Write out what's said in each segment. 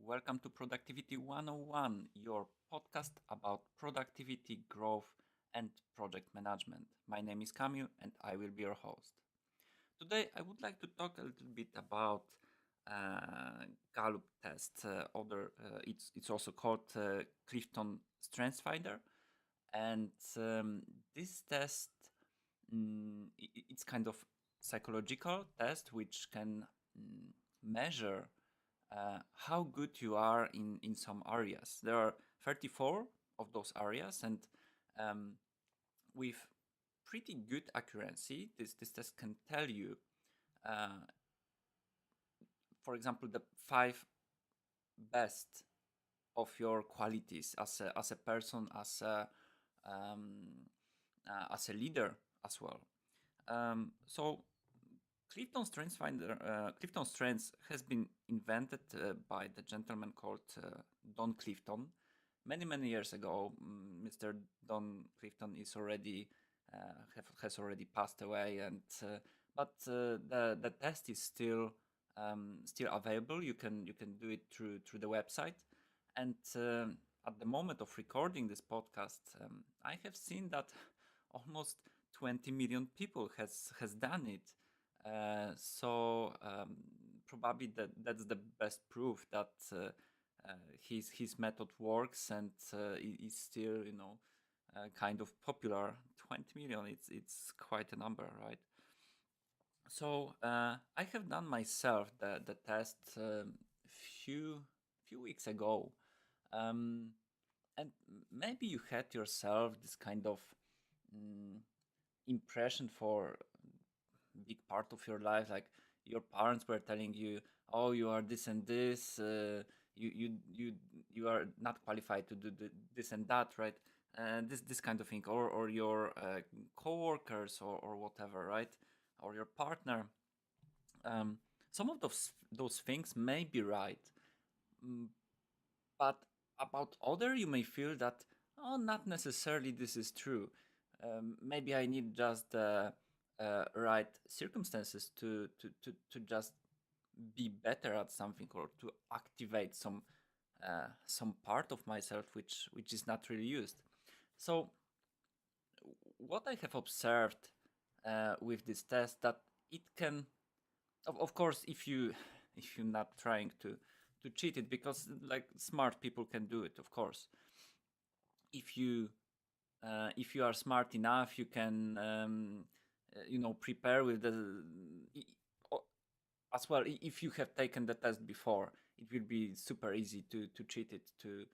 Welcome to Productivity 101, your podcast about productivity, growth, and project management. My name is Kamil and I will be your host. Today, I would like to talk a little bit about Gallup test. It's also called Clifton Strengths Finder, and this test it's kind of psychological test which can measure how good you are in some areas. There are 34 of those areas, and um, with pretty good accuracy, this test can tell you, uh, for example, the five best of your qualities as a person, as a leader as well. So Clifton Strengths has been invented by the gentleman called Don Clifton. Many years ago, Mr. Don Clifton is already has already passed away, and but the test is still available. You can do it through the website, and at the moment of recording this podcast, I have seen that almost 20 million people has done it. So probably that's the best proof that his method works and is still kind of popular. 20 million, it's quite a number, right? So I have done myself the test few weeks ago, um, and maybe you had yourself this kind of mm, impression for big part of your life, like your parents were telling you, oh, you are this and this, you are not qualified to do this and that, right? And this kind of thing, or your co-workers, or whatever, right? Or your partner. um, some of those things may be right, mm, but about other you may feel that, oh, not necessarily this is true. Maybe I need just the right circumstances to just be better at something, or to activate some part of myself which is not really used. So what I have observed with this test, that it can, of course, if you're not trying to cheat it, because like smart people can do it, of course. If you are smart enough, you can prepare with as well. If you have taken the test before, it will be super easy to cheat it, to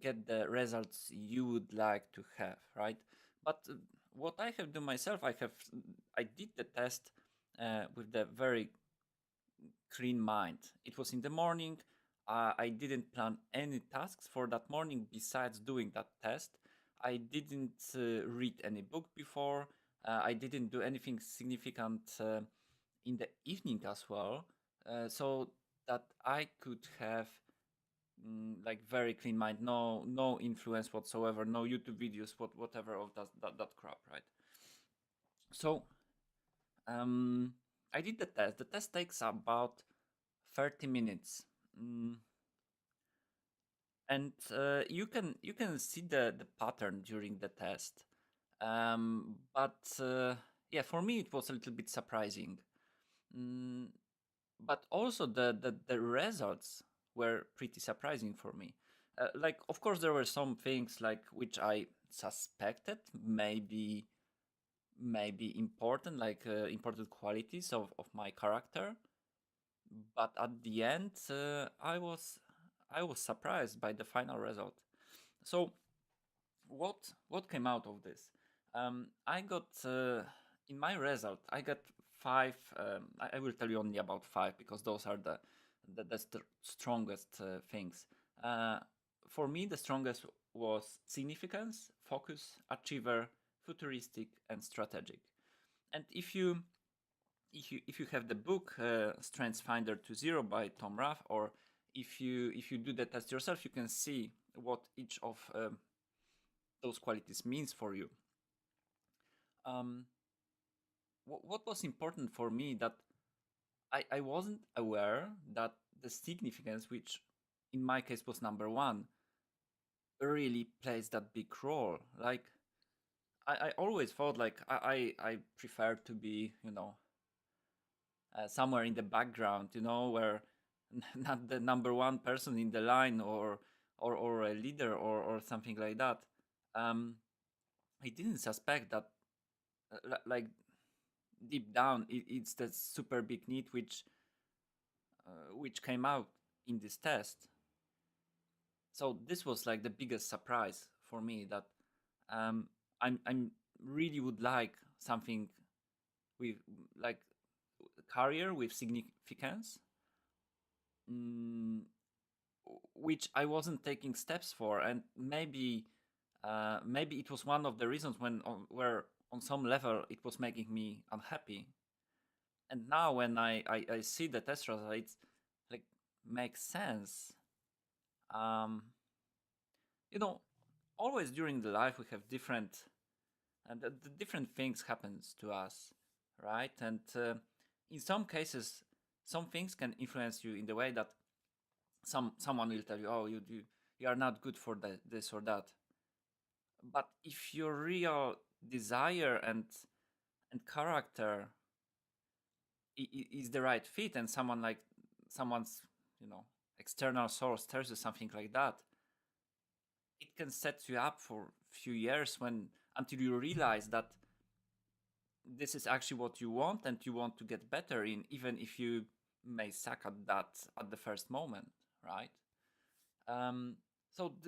get the results you would like to have, right? But what I have done myself, I did the test with the very clean mind. It was in the morning. I didn't plan any tasks for that morning besides doing that test. I didn't read any book before. I didn't do anything significant in the evening as well, so that I could have like very clean mind, no influence whatsoever, no YouTube videos, whatever of that crap, right? So I did the test. The test takes about 30 minutes. Mm, and you can see the pattern during the test. But yeah, for me it was a little bit surprising. Mm, but also the results were pretty surprising for me. Like, of course, there were some things like which I suspected maybe important, like important qualities of my character. But at the end, I was surprised by the final result. So what came out of this? I got in my result, I got five. I will tell you only about five, because those are the strongest things. Uh, for me, the strongest was significance, focus, achiever, futuristic, and strategic. And if you have the book Strengths Finder to Zero by Tom Rath, or if you do the test yourself, you can see what each of those qualities means for you. Um, what was important for me, that I wasn't aware that the significance, which in my case was number one, really plays that big role. Like I always thought like I prefer to be, somewhere in the background, where not the number one person in the line, or a leader, or something like that. um I didn't suspect that, like deep down, it's the super big need which came out in this test. So this was like the biggest surprise for me, that I'm really would like something with, like, career with significance, mm, which I wasn't taking steps for. And maybe it was one of the reasons where on some level it was making me unhappy. And now when I see the test results, like, makes sense. um you know Always during the life we have different, and the different things happens to us, right? And in some cases, some things can influence you in the way that someone will tell you, oh, you are not good for this or that. But if your real desire and character is the right fit, and someone's, external source tells you something like that, it can set you up for few years, when until you realize that this is actually what you want, and you want to get better in, even if you may suck at that at the first moment, right? um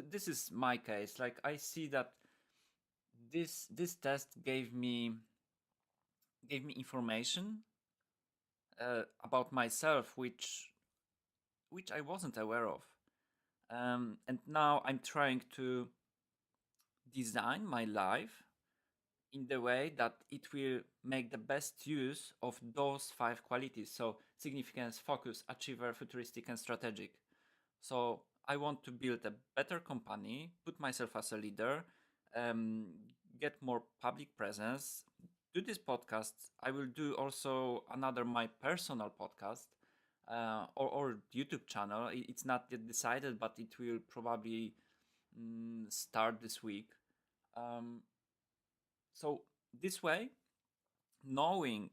this is my case. Like, I see that this test gave me information about myself, which I wasn't aware of. And now I'm trying to design my life in the way that it will make the best use of those five qualities. So significance, focus, achiever, futuristic, and strategic. So I want to build a better company, put myself as a leader, um, get more public presence, do this podcast. I will do also another my personal podcast, or YouTube channel. It's not yet decided, but it will probably start this week. Um, so this way, knowing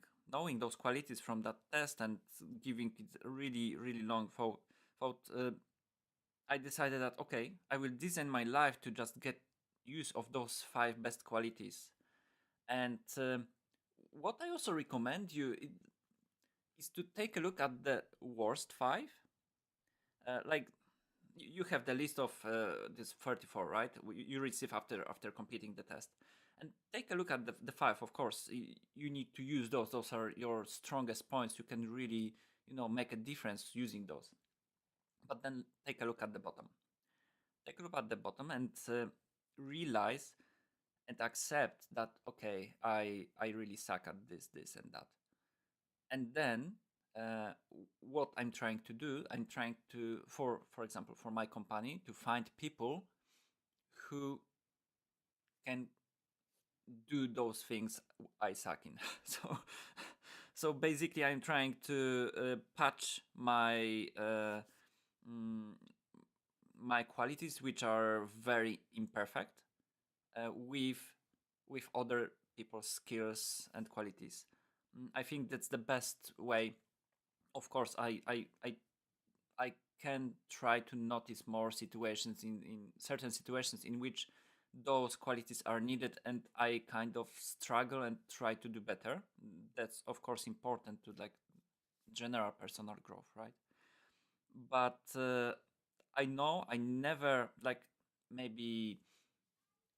those qualities from that test, and giving it a really really long thought, I decided that, okay, I will design my life to just get use of those five best qualities. And what I also recommend you is to take a look at the worst five. Like, you have the list of this 34, right? You receive after completing the test, and take a look at the five. Of course, you need to use those are your strongest points. You can really, make a difference using those. But then take a look at the bottom. Take a look at the bottom, and realize and accept that, okay, I really suck at this and that. And then what I'm trying to do, I'm trying to, for example, for my company, to find people who can do those things I suck in. So basically, I'm trying to patch mm, my qualities, which are very imperfect, with other people's skills and qualities. I think that's the best way. Of course, I can try to notice more situations, in certain situations in which those qualities are needed, and I kind of struggle and try to do better. That's of course important to, like, general personal growth, right? But I know I never, like, maybe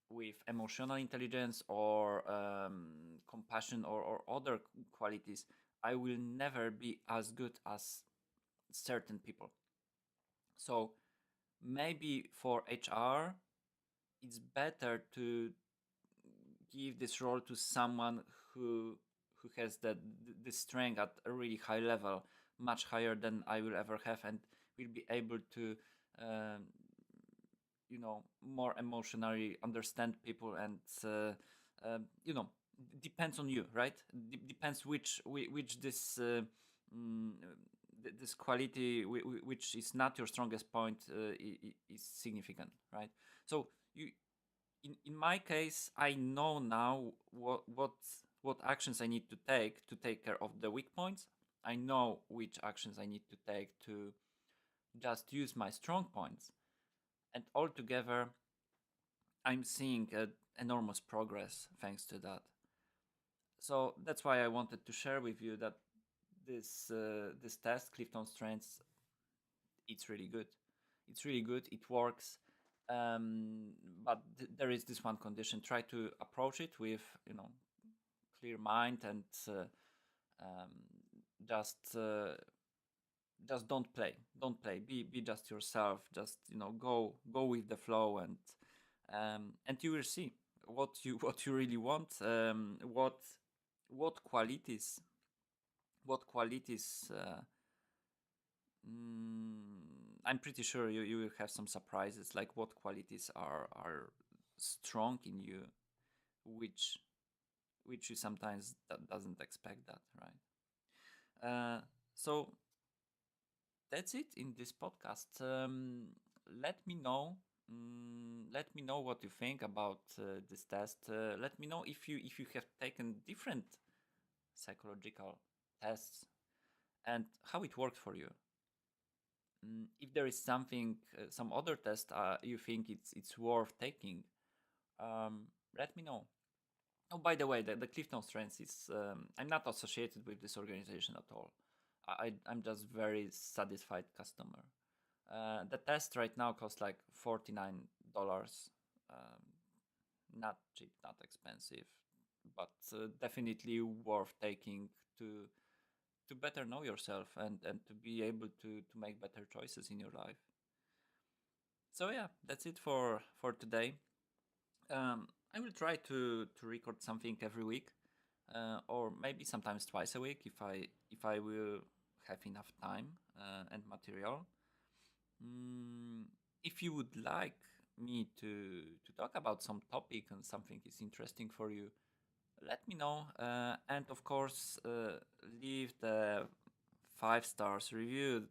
with emotional intelligence, or compassion, or other qualities, I will never be as good as certain people. So maybe for HR, it's better to give this role to someone who has the strength at a really high level, much higher than I will ever have, and will be able to um, more emotionally understand people. And depends on you, right? Depends which this mm, this quality which is not your strongest point is significant, right? So you, in my case, I know now what actions I need to take care of the weak points. I know which actions I need to take to just use my strong points, and altogether, I'm seeing enormous progress thanks to that. So that's why I wanted to share with you that this test, CliftonStrengths, it's really good. It's really good. It works. But there is this one condition: try to approach it with clear mind and um, just just don't play. Be just yourself. Just go with the flow, and you will see what you what you really want. What qualities what qualities. I'm pretty sure you will have some surprises, like what qualities are strong in you, which you sometimes doesn't expect that, right? So that's it in this podcast. Let me know. Let me know what you think about this test. Let me know if you have taken different psychological tests and how it worked for you. If there is something, some other test you think it's worth taking, let me know. Oh, by the way, the CliftonStrengths is I'm not associated with this organization at all. I'm just very satisfied customer. The test right now costs like $49. Um, Not cheap, not expensive, but definitely worth taking to better know yourself and to be able to make better choices in your life. So yeah, that's it for today. I will try to record something every week, or maybe sometimes twice a week if I will have enough time and material. Mm, if you would like me to talk about some topic and something is interesting for you, let me know. And of course, leave the 5 stars review.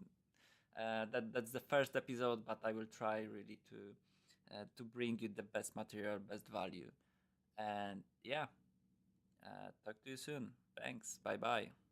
That's the first episode, but I will try really to bring you the best material, best value. And yeah, talk to you soon. Thanks. Bye bye.